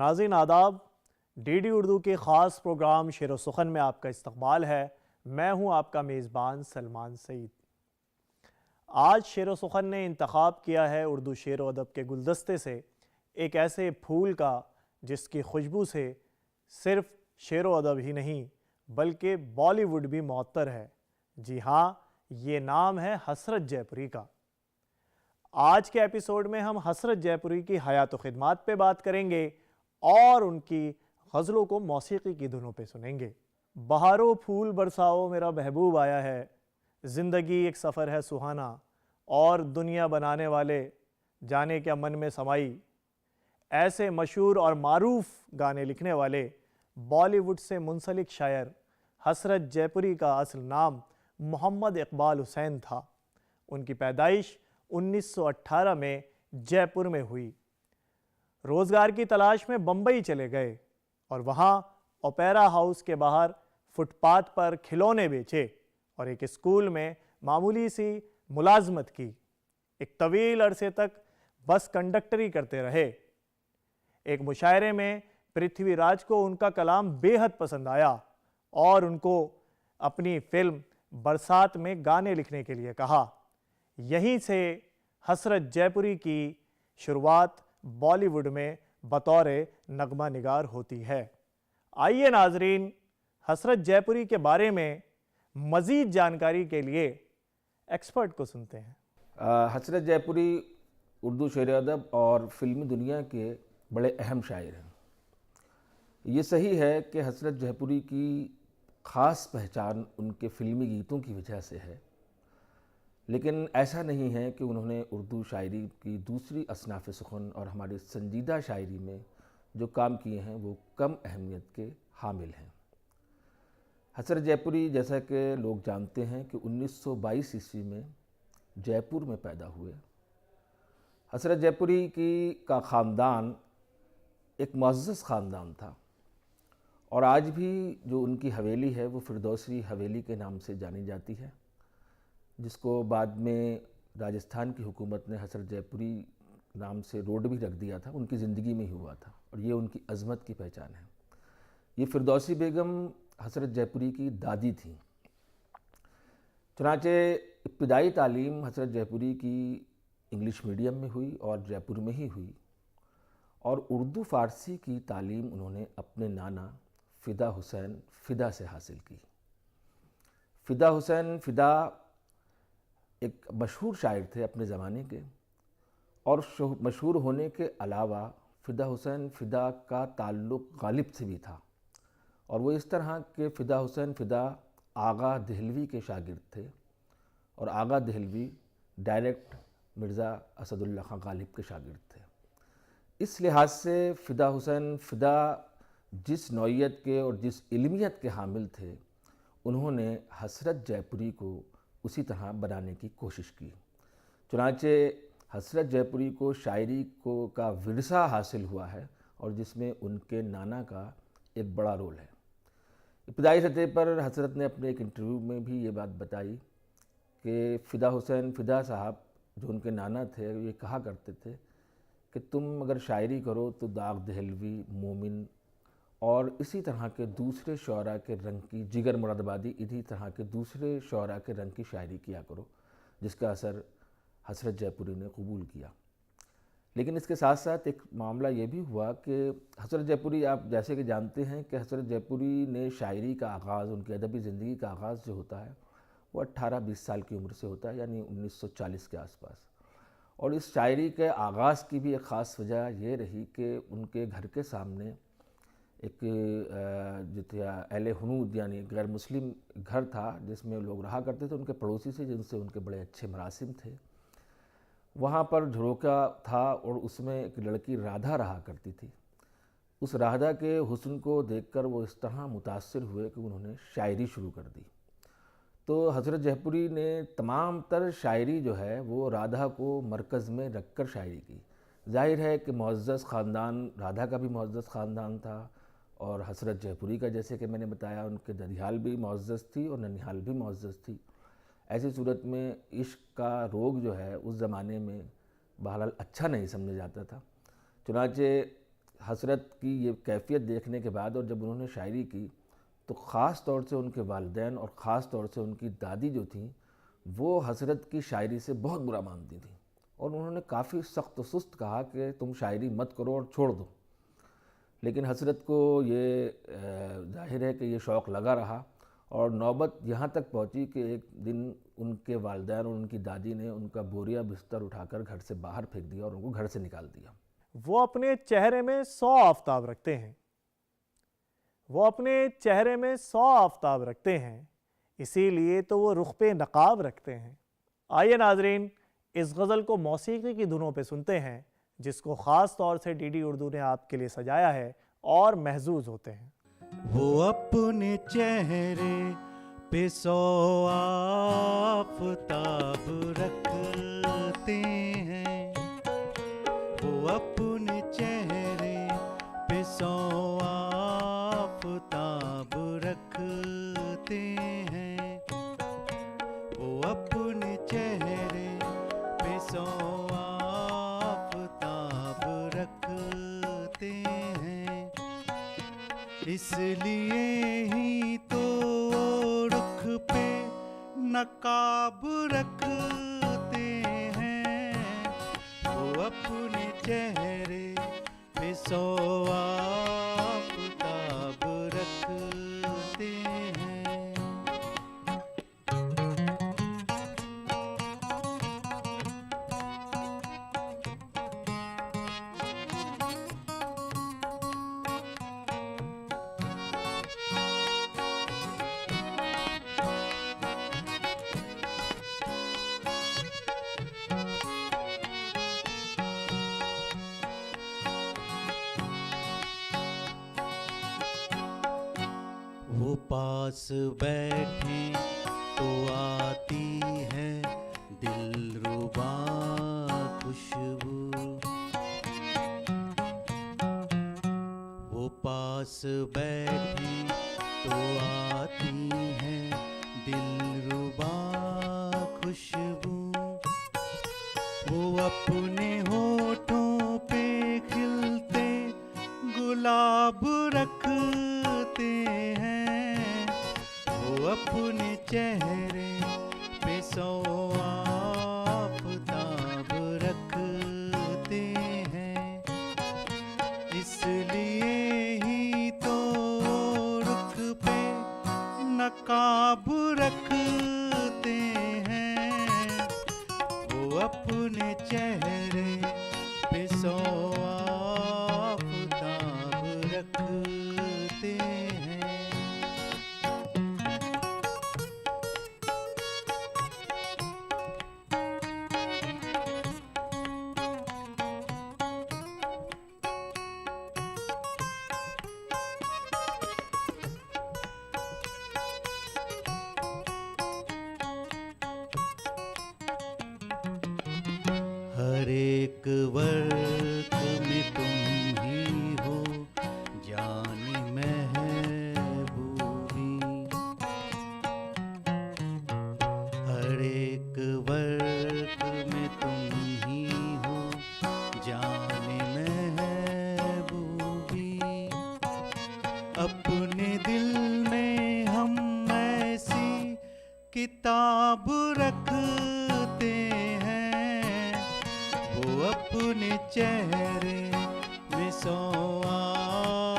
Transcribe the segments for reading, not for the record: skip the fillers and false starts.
नाज़रीन आदाब, डीडी उर्दू के ख़ास प्रोग्राम शेर सुखन में आपका इस्तकबाल है। मैं हूं आपका मेज़बान सलमान सईद। आज शेर सुखन ने इंतखाब किया है उर्दू शेर व अदब के गुलदस्ते से एक ऐसे फूल का जिसकी खुशबू से सिर्फ शेर व अदब ही नहीं बल्कि बॉलीवुड भी मुअत्तर है। जी हाँ, ये नाम है हसरत जयपुरी का। आज के एपिसोड में हम हसरत जयपुरी की हयात व खिदमात पे बात करेंगे और उनकी गज़लों को मौसीकी की धुनों पे सुनेंगे। बहारो फूल बरसाओ मेरा महबूब आया है, ज़िंदगी एक सफ़र है सुहाना, और दुनिया बनाने वाले जाने क्या मन में समाई। ऐसे मशहूर और मारूफ गाने लिखने वाले बॉलीवुड से मुंसलिक शायर हसरत जयपुरी का असल नाम मोहम्मद इकबाल हुसैन था। उनकी पैदाइश 1918 में जयपुर में हुई। रोज़गार की तलाश में बम्बई चले गए और वहाँ ओपेरा हाउस के बाहर फुटपाथ पर खिलौने बेचे और एक स्कूल में मामूली सी मुलाजमत की। एक तवील अरसे तक बस कंडक्टरी करते रहे। एक मुशायरे में पृथ्वीराज को उनका कलाम बेहद पसंद आया और उनको अपनी फिल्म बरसात में गाने लिखने के लिए कहा। यहीं से हसरत जयपुरी की शुरुआत बॉलीवुड में बतौर नगमा निगार होती है। आइए नाजरीन, हसरत जयपुरी के बारे में मज़ीद जानकारी के लिए एक्सपर्ट को सुनते हैं। हसरत जयपुरी उर्दू शेर अदब और फिल्मी दुनिया के बड़े अहम शायर हैं। ये सही है कि हसरत जयपुरी की ख़ास पहचान उनके फिल्मी गीतों की वजह से है, लेकिन ऐसा नहीं है कि उन्होंने उर्दू शायरी की दूसरी असनाफ़ सुखन और हमारी संजीदा शायरी में जो काम किए हैं वो कम अहमियत के हामिल हैं। हसरत जयपुरी, जैसा कि लोग जानते हैं, कि 1922 ईस्वी में जयपुर में पैदा हुए। हसरत जयपुरी का ख़ानदान एक मुअज़्ज़ज़ ख़ानदान था और आज भी जो उनकी हवेली है वो फिरदौसी हवेली के नाम से जानी जाती है, जिसको बाद में राजस्थान की हुकूमत ने हसरत जयपुरी नाम से रोड भी रख दिया था। उनकी ज़िंदगी में ही हुआ था और ये उनकी अज़मत की पहचान है। ये फिरदौसी बेगम हसरत जयपुरी की दादी थी। चुनांचे इब्तिदाई तालीम हसरत जयपुरी की इंग्लिश मीडियम में हुई और जयपुर में ही हुई, और उर्दू फ़ारसी की तालीम उन्होंने अपने नाना फ़िदा हुसैन फ़िदा से हासिल की। फ़िदा हुसैन फ़िदा एक मशहूर शायर थे अपने ज़माने के, और मशहूर होने के अलावा फ़िदा हुसैन फ़िदा का ताल्लुक़ गालिब से भी था, और वो इस तरह के फ़िदा हुसैन फ़िदा आगा दहलवी के शागिर्द थे, और आगा दहलवी डायरेक्ट मिर्ज़ा असदुल्ला खां गालिब के शागिर्द थे। इस लिहाज से फ़िदा हुसैन फ़िदा जिस नौइयत के और जिस इल्मियत के हामिल थे, उन्होंने हसरत जयपुरी को उसी तरह बनाने की कोशिश की। चुनांचे हसरत जयपुरी को शायरी का विरसा हासिल हुआ है और जिसमें उनके नाना का एक बड़ा रोल है। इब्तिदाई सतह पर हसरत ने अपने एक इंटरव्यू में भी ये बात बताई कि फ़िदा हुसैन फ़िदा साहब जो उनके नाना थे, ये कहा करते थे कि तुम अगर शायरी करो तो दाग दहलवी, मोमिन और इसी तरह के दूसरे शौरा के रंग की, जिगर मुरादाबादी, इसी तरह के दूसरे शौरा के रंग की शायरी किया करो, जिसका असर हसरत जयपुरी ने कबूल किया। लेकिन इसके साथ साथ एक मामला ये भी हुआ कि हसरत जयपुरी, आप जैसे कि जानते हैं कि हसरत जयपुरी ने शायरी का आगाज़, उनकी अदबी ज़िंदगी का आगाज़ जो होता है वो 18-20 साल की उम्र से होता है, यानी 1940 के आसपास। और इस शायरी के आगाज़ की भी एक ख़ास वजह ये रही कि उनके घर के सामने एक जो था अहले हुनूद यानी गैर मुस्लिम घर था, जिसमें लोग रहा करते थे, उनके पड़ोसी से जिनसे उनके बड़े अच्छे मरासिम थे। वहाँ पर झरोका था और उसमें एक लड़की राधा रहा करती थी। उस राधा के हुस्न को देखकर वो इस तरह मुतासिर हुए कि उन्होंने शायरी शुरू कर दी। तो हज़रत जयपुरी ने तमाम तर शायरी जो है वो राधा को मरकज़ में रख कर शायरी की। जाहिर है कि मुअज़्ज़ज़ ख़ानदान, राधा का भी मुअज़्ज़ज़ ख़ानदान था और हसरत जयपुरी का, जैसे कि मैंने बताया, उनके ददियाल भी मुअज़्ज़ज़ थी और ननिहाल भी मुअज़्ज़ज़ थी। ऐसी सूरत में इश्क का रोग जो है उस ज़माने में बहरहाल अच्छा नहीं समझा जाता था। चुनांचे हसरत की ये कैफियत देखने के बाद और जब उन्होंने शायरी की तो ख़ास तौर से उनके वालिदैन और ख़ास तौर से उनकी दादी जो थी वो हसरत की शायरी से बहुत बुरा मानती थी और उन्होंने काफ़ी सख्त सुस्त कहा कि तुम शायरी मत करो और छोड़ दो। लेकिन हसरत को ये जाहिर है कि ये शौक़ लगा रहा और नौबत यहाँ तक पहुँची कि एक दिन उनके वालिदैन और उनकी दादी ने उनका बोरिया बिस्तर उठाकर घर से बाहर फेंक दिया और उनको घर से निकाल दिया। वो अपने चेहरे में 100 आफताब रखते हैं। वो अपने चेहरे में 100 आफताब रखते हैं, इसीलिए तो वो रुख पे नकाब रखते हैं। आइए नाजरीन, इस गज़ल को मौसीकी की धुनों पे सुनते हैं, जिसको ख़ास तौर से डीडी उर्दू ने आपके लिए सजाया है और महजूज होते हैं। वो अपने चेहरे पे 100 आफताब रखते हैं। वो अपने चेहरे पे 100 आफताब रखते हैं। वो अपने चेहरे पे 100 आफताब रखते हैं। इसलिए ही तो रुख पे नकाब रखते हैं। वो अपने चेहरे पे 100 आफताब रखते हैं। वो पास बैठे तो आती है दिलरुबा खुशबू। वो पास बैठे तो आती है दिलरुबा खुशबू। वो अपने होठों पे खिलते गुलाब रखते हैं। वो अपने चेहरे पे 100 आफताब रखते हैं। इसलिए ही तो रुख पे नकाब रखते हैं। वो अपने चेहरे पे 100 आफताब रखते हैं। हर एक वर्क में तुम ही हो जानी महबूबी। हर एक वर्क में तुम ही हो जाने महबूबी। अपने दिल में हम ऐसी किताब रखते हैं। वो अपने चेहरे में 100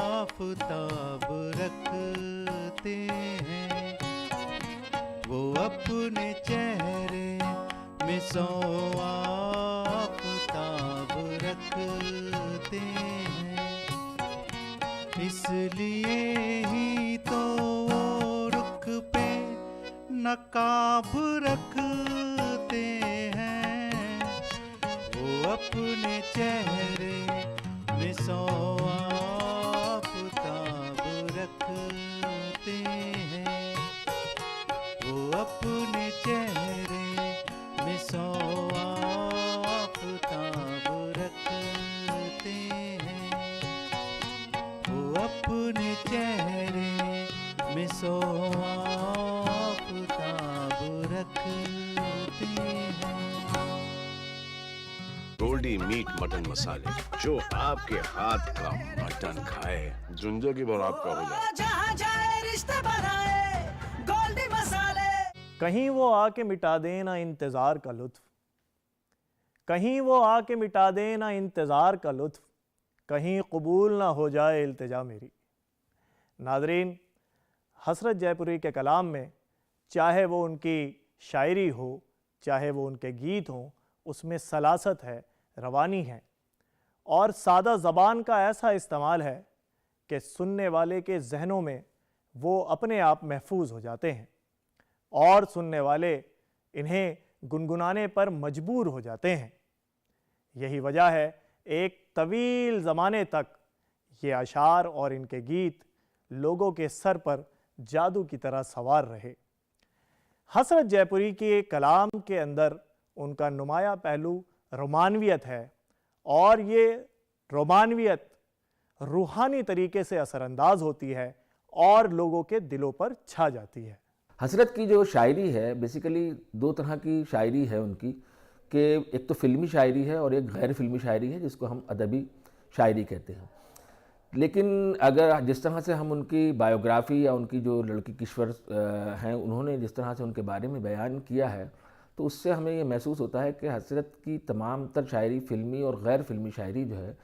आफताब रखते हैं। वो अपने चेहरे में 100 आफताब रखते हैं। इसलिए ही तो रुख पे नकाब रखते हैं। वो अपने चेहरे में 100 आफताब रखते हैं। वो अपने चेहरे में 100 आफताब रखते हैं। वो अपने चेहरे में 100 आफताब रखते हैं। गोल्डी मीट मटन मसाले, जो आपके हाथ का मटन खाए जिंदगी भर आपका हो जाए। जहाँ जाए रिश्ते बनाए गोल्डी मसाले। कहीं वो आके मिटा दे ना इंतज़ार का लुत्फ, कहीं वो आके मिटा दे ना इंतज़ार का लुत्फ, कहीं कबूल ना हो जाए इल्तिजा मेरी। नादरीन, हसरत जयपुरी के कलाम में चाहे वो उनकी शायरी हो, चाहे वो उनके गीत हों, उसमें सलासत है, रवानी है और सादा ज़बान का ऐसा इस्तेमाल है कि सुनने वाले के जहनों में वो अपने आप महफूज हो जाते हैं और सुनने वाले इन्हें गुनगुनाने पर मजबूर हो जाते हैं। यही वजह है एक तवील ज़माने तक ये अशार और इनके गीत लोगों के सर पर जादू की तरह सवार रहे। हसरत जयपुरी के कलाम के अंदर उनका नुमाया पहलू रोमानवियत है और ये रोमानवियत रूहानी तरीके से असरअंदाज होती है और लोगों के दिलों पर छा जाती है। हसरत की जो शायरी है बेसिकली दो तरह की शायरी है उनकी, कि एक तो फिल्मी शायरी है और एक गैर फिल्मी शायरी है जिसको हम अदबी शायरी कहते हैं। लेकिन अगर जिस तरह से हम उनकी बायोग्राफ़ी या उनकी जो लड़की किश्वर हैं उन्होंने जिस तरह से उनके बारे में बयान किया है, तो उससे हमें ये महसूस होता है कि हसरत की तमाम तर शायरी, फिल्मी और गैर फिल्मी शायरी जो है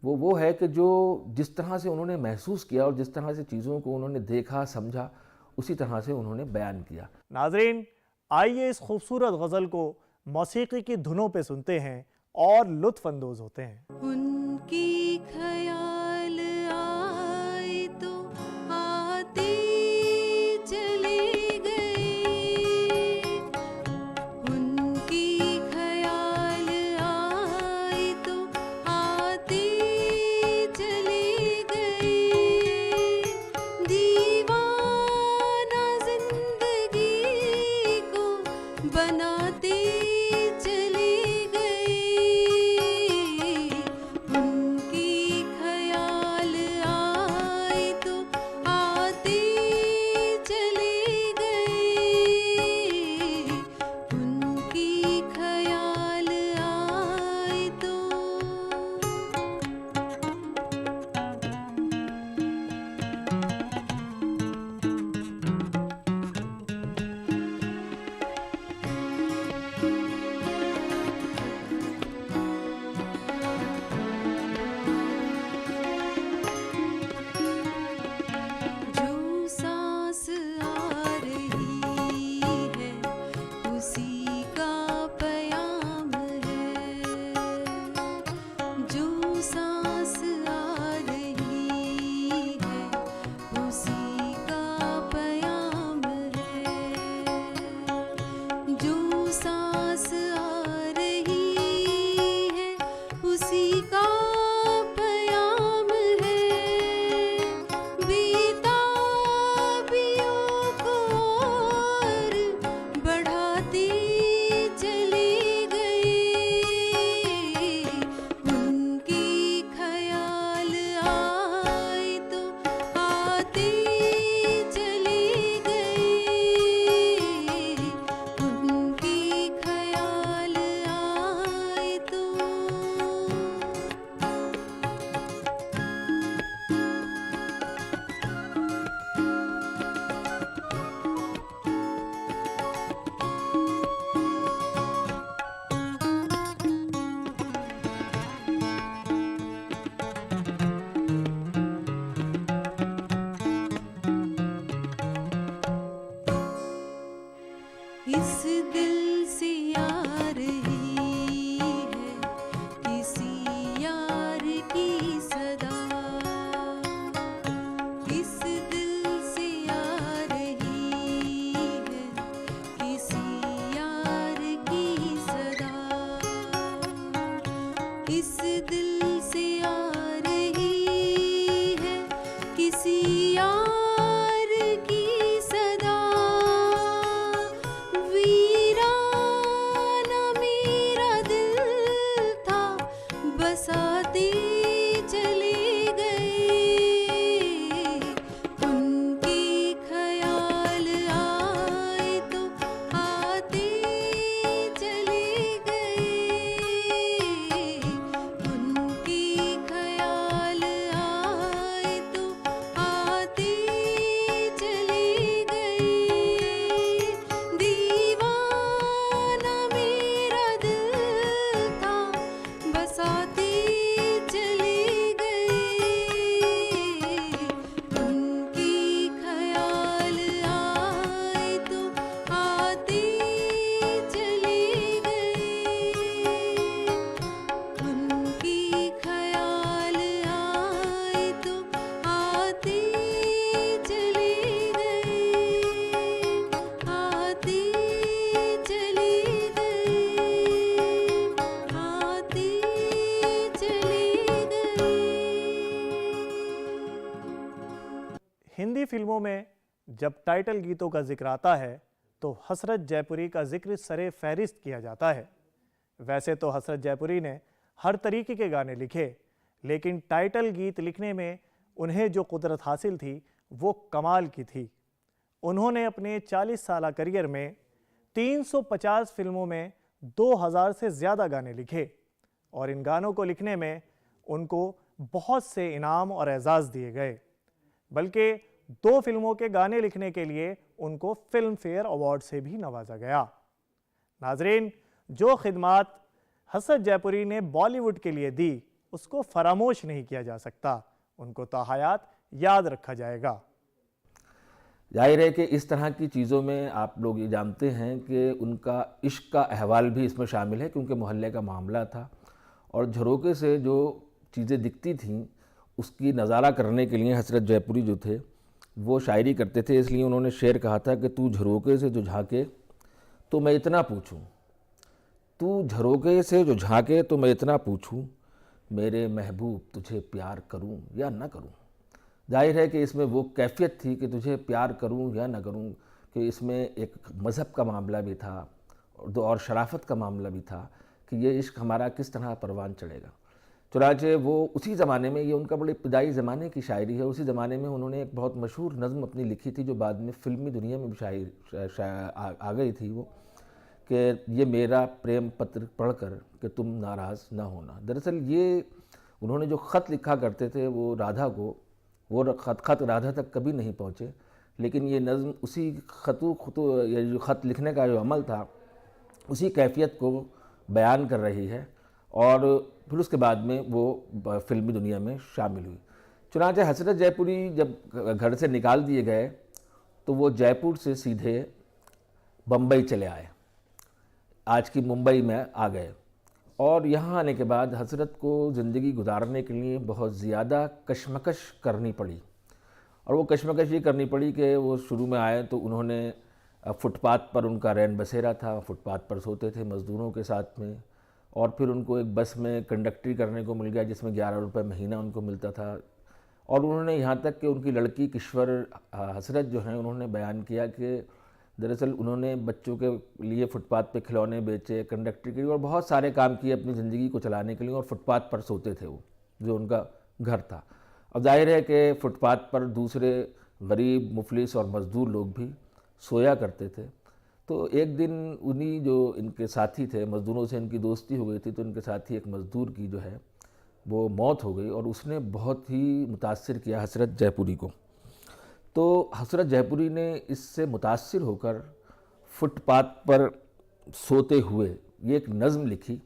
वो है कि जो जिस तरह से उन्होंने महसूस किया और जिस तरह से चीज़ों को उन्होंने देखा समझा, उसी तरह से उन्होंने बयान किया। नाजरीन, आइए इस खूबसूरत गज़ल को मौसीकी की धुनों पे सुनते हैं और लुत्फ़ अंदोज़ होते हैं। उनकी ख्याल आए तो आती चली गई, उनकी ख्याल आए तो आती चली गई, दीवाना जिंदगी को बनाती चली गई, उनकी ख्याल आए तो आती चली गई, उनकी ख्याल आए तो। जो सांस आ रही है उसी का पयाम है, जो सांस आ रही है उसी का पयाम है, जो सांस आ रही है उसी का पयाम है, बेताबियों को और बढ़ाती चली गई, उनकी ख्याल आए तो आती चली गई, उनकी ख्याल आए तो। इस दिल से आ रही है किसी यार की सदा, इस दिल से आ रही है किसी यार की सदा, इस दिल से आ रही है किसी यार की सदा, वीराना मेरा दिल था बसाती चली गई, उनकी ख्याल आए तो आती चली गई, फिल्मों में जब टाइटल गीतों का जिक्र आता है तो हसरत जयपुरी का जिक्र सरे फहरिस्त किया जाता है। वैसे तो हसरत जयपुरी ने हर तरीके के गाने लिखे, लेकिन टाइटल गीत लिखने में उन्हें जो कुदरत हासिल थी वो कमाल की थी। उन्होंने अपने 40 साला करियर में 350 फिल्मों में 2000 से ज़्यादा गाने लिखे और इन गानों को लिखने में उनको बहुत से इनाम और एजाज़ दिए गए। बल्कि 2 फिल्मों के गाने लिखने के लिए उनको फिल्म फेयर अवार्ड से भी नवाजा गया। नाजरीन, जो खिदमात हसरत जयपुरी ने बॉलीवुड के लिए दी उसको फरामोश नहीं किया जा सकता, उनको ताहयात याद रखा जाएगा। जाहिर है कि इस तरह की चीज़ों में आप लोग ये जानते हैं कि उनका इश्क का अहवाल भी इसमें शामिल है, क्योंकि मोहल्ले का मामला था और झरोके से जो चीज़ें दिखती थीं उसकी नज़ारा करने के लिए हसरत जयपुरी जो थे वो शायरी करते थे। इसलिए उन्होंने शेर कहा था कि तू झरोके से जो झांके तो मैं इतना पूछूं, तू झरोके से जो झांके तो मैं इतना पूछूं, मेरे महबूब तुझे प्यार करूं या ना करूं। जाहिर है कि इसमें वो कैफियत थी कि तुझे प्यार करूं या ना करूं, कि इसमें एक मज़हब का मामला भी था और शराफत का मामला भी था कि ये इश्क हमारा किस तरह परवान चढ़ेगा। चुनांचे वो उसी ज़माने में, ये उनका बड़े इब्तदाई ज़माने की शायरी है, उसी ज़माने में उन्होंने एक बहुत मशहूर नज़्म अपनी लिखी थी जो बाद में फ़िल्मी दुनिया में भी आ गई थी, वो कि ये मेरा प्रेम पत्र पढ़कर कि तुम नाराज़ ना होना। दरअसल ये उन्होंने जो ख़त लिखा करते थे वो राधा को, वो ख़त राधा तक कभी नहीं पहुँचे, लेकिन ये नज़्म उसी ये जो ख़त लिखने का जो अमल था उसी कैफियत को बयान कर रही है और फिर उसके बाद में वो फिल्मी दुनिया में शामिल हुई। चुनांचे हसरत जयपुरी जब घर से निकाल दिए गए तो वो जयपुर से सीधे बम्बई चले आए, आज की मुंबई में आ गए और यहाँ आने के बाद हसरत को ज़िंदगी गुजारने के लिए बहुत ज़्यादा कशमकश करनी पड़ी। और वो कशमकश ये करनी पड़ी कि वो शुरू में आए तो उन्होंने फुटपाथ पर, उनका रैन बसेरा था, फुटपाथ पर सोते थे मज़दूरों के साथ में, और फिर उनको एक बस में कंडक्टरी करने को मिल गया जिसमें 11 रुपये महीना उनको मिलता था। और उन्होंने यहाँ तक कि उनकी लड़की किश्वर हसरत जो हैं उन्होंने बयान किया कि दरअसल उन्होंने बच्चों के लिए फुटपाथ पे खिलौने बेचे, कंडक्टरी की और बहुत सारे काम किए अपनी ज़िंदगी को चलाने के लिए, और फुटपाथ पर सोते थे वो, जो उनका घर था। अब जाहिर है कि फुटपाथ पर दूसरे गरीब, मुफलिस और मज़दूर लोग भी सोया करते थे। तो एक दिन उन्हीं जो इनके साथी थे, मज़दूरों से इनकी दोस्ती हो गई थी, तो इनके साथी एक मज़दूर की जो है वो मौत हो गई और उसने बहुत ही मुतासिर किया हसरत जयपुरी को। तो हसरत जयपुरी ने इससे मुतासिर होकर फुटपाथ पर सोते हुए ये एक नज़्म लिखी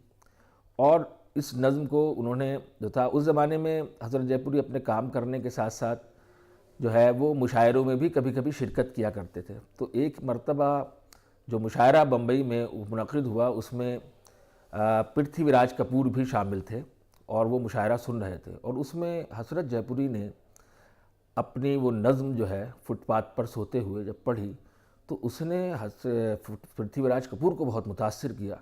और इस नज़्म को उन्होंने जो था, उस ज़माने में हसरत जयपुरी अपने काम करने के साथ साथ जो है वो मुशायरों में भी कभी कभी शिरकत किया करते थे। तो एक मरतबा जो मुशायरा बम्बई में मुनक़िद हुआ उसमें पृथ्वीराज कपूर भी शामिल थे और वो मुशायरा सुन रहे थे, और उसमें हसरत जयपुरी ने अपनी वो नज़्म जो है फुटपाथ पर सोते हुए जब पढ़ी तो उसने पृथ्वीराज कपूर को बहुत मुतासिर किया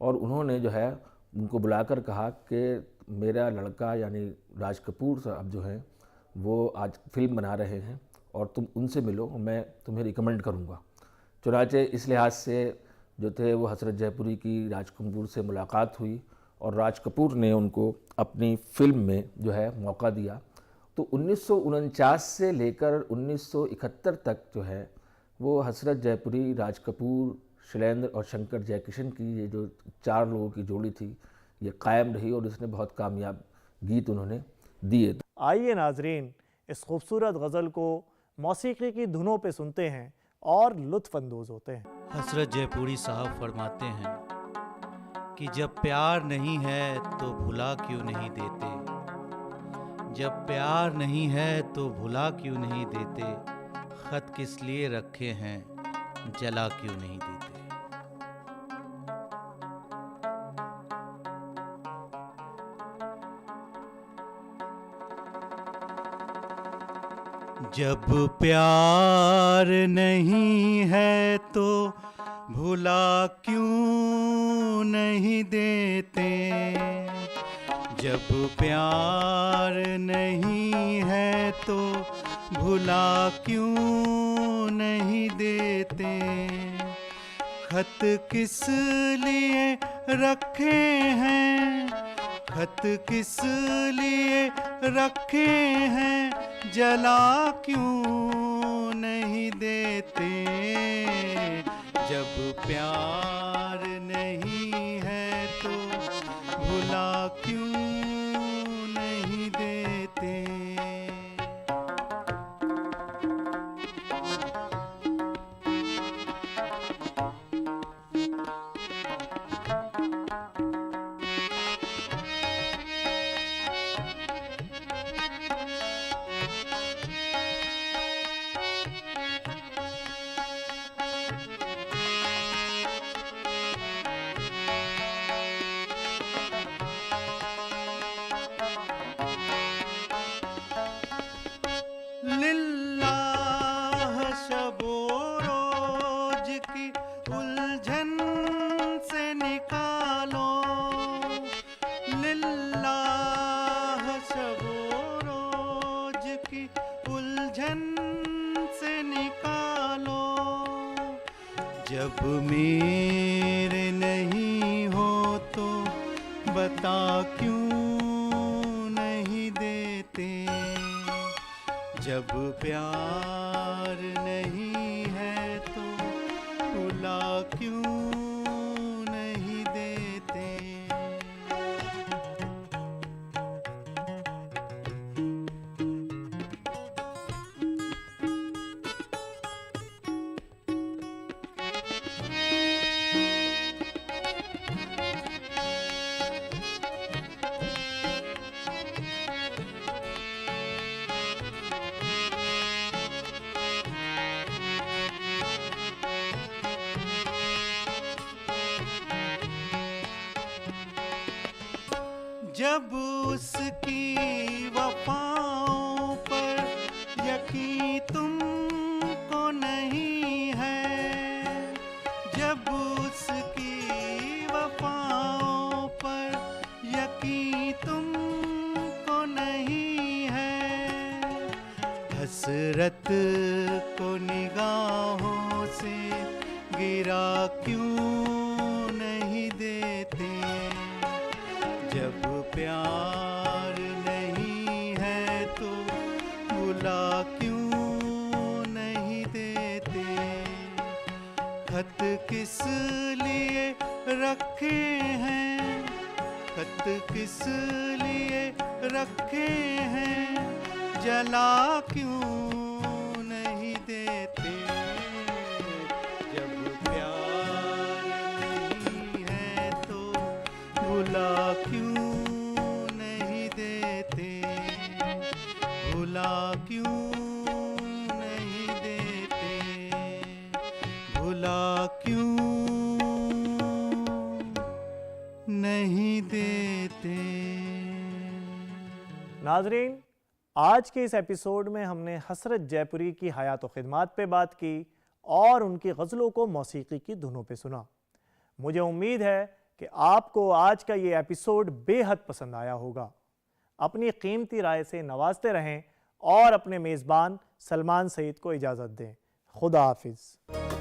और उन्होंने जो है उनको बुलाकर कहा कि मेरा लड़का यानी राज कपूर साहब जो हैं वो आज फिल्म बना रहे हैं और तुम उनसे मिलो, मैं तुम्हें रिकमेंड करूँगा। चुनांचे इस लिहाज से जो थे वो हसरत जयपुरी की राज कपूर से मुलाकात हुई और राज कपूर ने उनको अपनी फ़िल्म में जो है मौका दिया। तो 1949 से लेकर 1971 तक जो है वो हसरत जयपुरी, राज कपूर, शैलेंद्र और शंकर जयकिशन की ये जो 4 लोगों की जोड़ी थी ये कायम रही और इसने बहुत कामयाब गीत उन्होंने दिए। आइए नाजरीन, इस खूबसूरत गज़ल को मौसीकी की धुनों पे सुनते हैं और लुत्फ़ अंदोज़ होते हैं। हसरत जयपुरी साहब फरमाते हैं कि जब प्यार नहीं है तो भुला क्यों नहीं देते, जब प्यार नहीं है तो भुला क्यों नहीं देते, खत किस लिए रखे हैं जला क्यों नहीं देते। जब प्यार नहीं है तो भुला क्यों नहीं देते, जब प्यार नहीं है तो भुला क्यों नहीं देते। खत किस लिए रखे हैं, खत किस लिए रखे हैं, जला क्यों नहीं देते। जब प्यार नहीं है तो भुला क्यों नहीं देते। लिल्लाह शबो रोज की उलझन से निकालो, लिल्लाह शबो रोज की उलझन से निकालो। जब मेरे नहीं हो तो बता क्यों नहीं देते। जब प्यार नहीं है तो भुला क्यों नहीं देते। जब उसकी वफाओं पर यकीन तुमको नहीं है, जब उसकी वफाओं पर यकीन तुमको नहीं है, हसरत को निगाहों से गिरा क्यों नहीं देते। जब प्यार नहीं है तो भुला क्यों नहीं देते। खत किस लिए रखे हैं, खत किस लिए रखे हैं, जला क्यों नहीं देते। जब प्यार नहीं है तो भुला क्यों नहीं देते, भुला क्यों नहीं देते, भुला क्यों नहीं देते। नाजरीन, आज के इस एपिसोड में हमने हसरत जयपुरी की हयात व खिदमात पे बात की और उनकी गज़लों को मौसीकी की धुनों पे सुना। मुझे उम्मीद है कि आपको आज का ये एपिसोड बेहद पसंद आया होगा। अपनी कीमती राय से नवाजते रहें और अपने मेज़बान सलमान सईद को इजाज़त दें। खुदा हाफिज़।